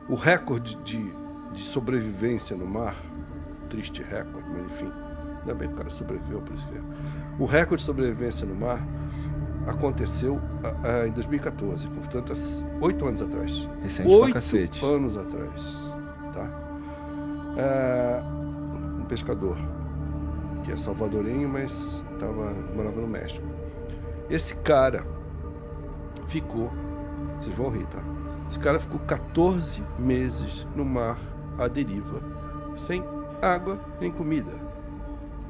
O recorde de sobrevivência no mar, triste recorde, mas enfim, ainda bem que o cara sobreviveu, por isso que é. O recorde de sobrevivência no mar aconteceu em 2014, portanto, há 8 anos atrás. Recente pra cacete. 8 anos atrás, tá? Um pescador, que é salvadorenho, mas morava no México. Esse cara ficou, vocês vão rir, tá? Esse cara ficou 14 meses no mar à deriva, sem água nem comida.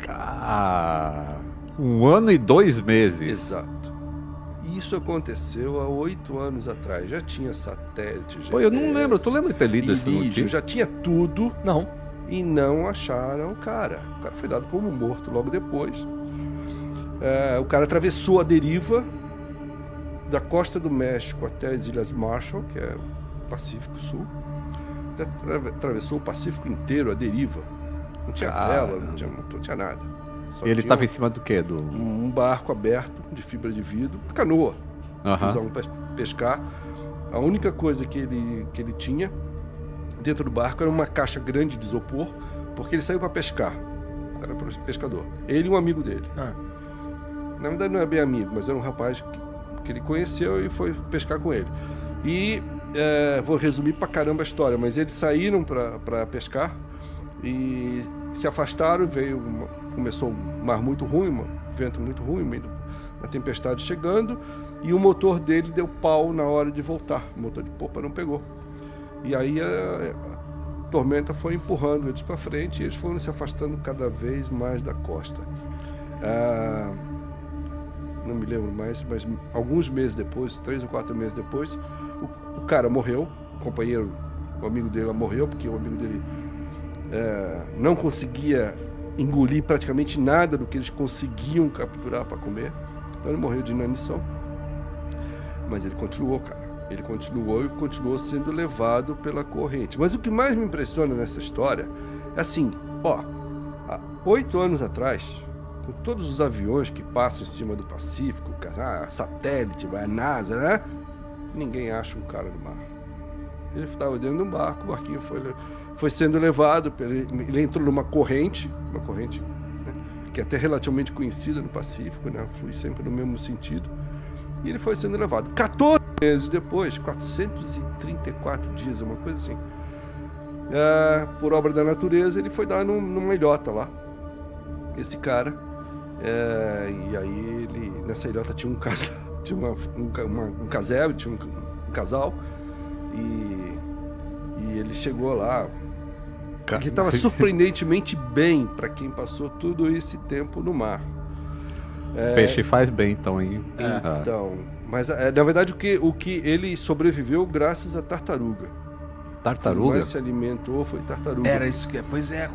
Ah, 1 ano e 2 meses. Exato. Isso aconteceu há 8 anos atrás. Já tinha satélite, GPS, Pô, eu não lembro. Tu lembra de ter lido esse notícia? Já tinha tudo. Não. E não acharam o cara. O cara foi dado como morto logo depois. O cara atravessou a deriva da costa do México até as Ilhas Marshall, que é o Pacífico Sul. Atravessou o Pacífico inteiro, a deriva. Não tinha vela, não tinha nada. E ele estava em cima do quê? Um barco aberto de fibra de vidro, canoa. Usavam para pescar. A única coisa que ele tinha dentro do barco era uma caixa grande de isopor, porque ele saiu para pescar. Era pescador. Ele e um amigo dele. Na verdade não é bem amigo, mas era um rapaz que ele conheceu e foi pescar com ele. E vou resumir pra caramba a história, mas eles saíram para pescar e se afastaram, começou um mar muito ruim, um vento muito ruim, uma tempestade chegando, e o motor dele deu pau na hora de voltar. O motor de popa não pegou. E aí a tormenta foi empurrando eles para frente e eles foram se afastando cada vez mais da costa. Não me lembro mais, mas alguns meses depois, 3 ou 4 meses depois, o cara morreu, o amigo dele morreu, porque o amigo dele não conseguia engolir praticamente nada do que eles conseguiam capturar para comer. Então ele morreu de inanição. Mas ele continuou, cara. Ele continuou sendo levado pela corrente. Mas o que mais me impressiona nessa história é assim, há 8 anos atrás, com todos os aviões que passam em cima do Pacífico, satélite, a NASA, né? Ninguém acha um cara no mar. Ele estava dentro de um barco, o barquinho foi sendo levado, ele entrou numa corrente, né, que é até relativamente conhecida no Pacífico, né, flui sempre no mesmo sentido, e ele foi sendo levado. 14 meses depois, 434 dias, uma coisa assim, por obra da natureza, ele foi dar numa ilhota lá, esse cara, e aí nessa ilhota tinha um casal, tinha um casebre, tinha um casal, e ele chegou lá, que estava surpreendentemente bem para quem passou todo esse tempo no mar. Peixe faz bem, então, hein? Então, mas na verdade o que ele sobreviveu graças à tartaruga. Tartaruga? Quem mais se alimentou foi tartaruga. Era isso que... Pois é,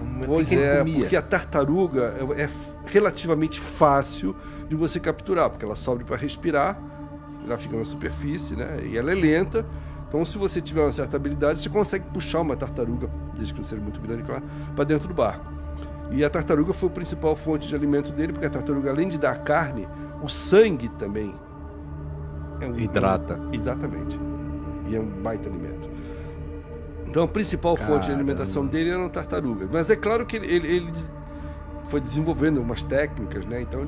porque a tartaruga é relativamente fácil de você capturar, porque ela sobe para respirar, ela fica na superfície, né? E ela é lenta. Então, se você tiver uma certa habilidade, você consegue puxar uma tartaruga, desde que não seja muito grande, para dentro do barco. E a tartaruga foi a principal fonte de alimento dele, porque a tartaruga, além de dar carne, o sangue também hidrata. Exatamente. E é um baita alimento. Então, a principal fonte de alimentação dele era a tartaruga. Mas é claro que ele foi desenvolvendo umas técnicas, né? Então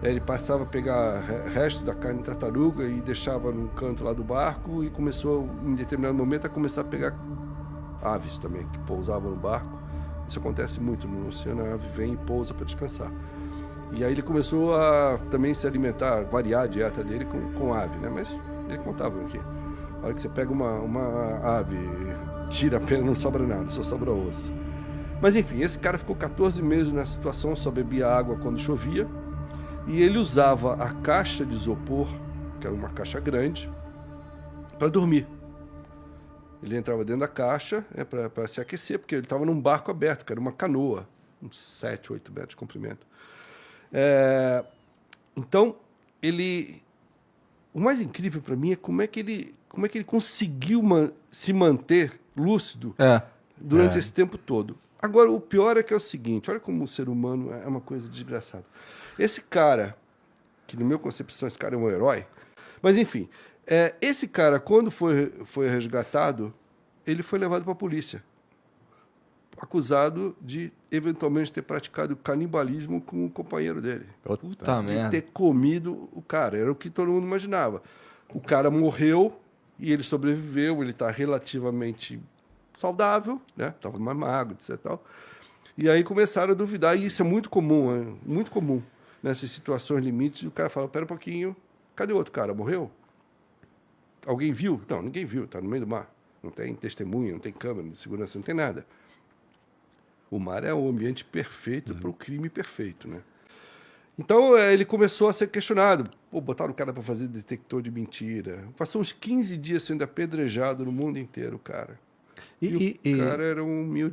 ele passava a pegar resto da carne de tartaruga e deixava num canto lá do barco e começou, em determinado momento, a começar a pegar aves também, que pousavam no barco. Isso acontece muito no oceano, a ave vem e pousa para descansar. E aí ele começou a também se alimentar, variar a dieta dele com ave, né? Mas ele contava aqui, a hora que você pega uma ave, tira a pena, não sobra nada, só sobra osso. Mas enfim, esse cara ficou 14 meses nessa situação, só bebia água quando chovia, e ele usava a caixa de isopor, que era uma caixa grande, para dormir. Ele entrava dentro da caixa para se aquecer, porque ele estava num barco aberto, que era uma canoa, uns 7, 8 metros de comprimento. Então, o mais incrível para mim é como é que ele conseguiu se manter lúcido durante esse tempo todo. Agora, o pior é que é o seguinte, olha como o ser humano é uma coisa desgraçada. Esse cara, que no meu concepção, esse cara é um herói, mas enfim, Esse cara, quando foi resgatado, ele foi levado para a polícia, acusado de eventualmente ter praticado canibalismo com o companheiro dele. Puta De merda. ter comido o cara. Era o que todo mundo imaginava. O cara morreu e ele sobreviveu, ele está relativamente saudável, né? Estava mais magro, etc. Tal. E aí começaram a duvidar, e isso é muito comum, né? Muito comum nessas situações limites. E o cara fala: pera um pouquinho, cadê o outro cara? Morreu? Alguém viu? Não, ninguém viu, está no meio do mar. Não tem testemunha, não tem câmera de segurança, não tem nada. O mar é o ambiente perfeito para o crime perfeito, né? Então ele começou a ser questionado. Pô, botaram o cara para fazer detector de mentira. Passou uns 15 dias sendo apedrejado no mundo inteiro, cara. E o cara era um humilde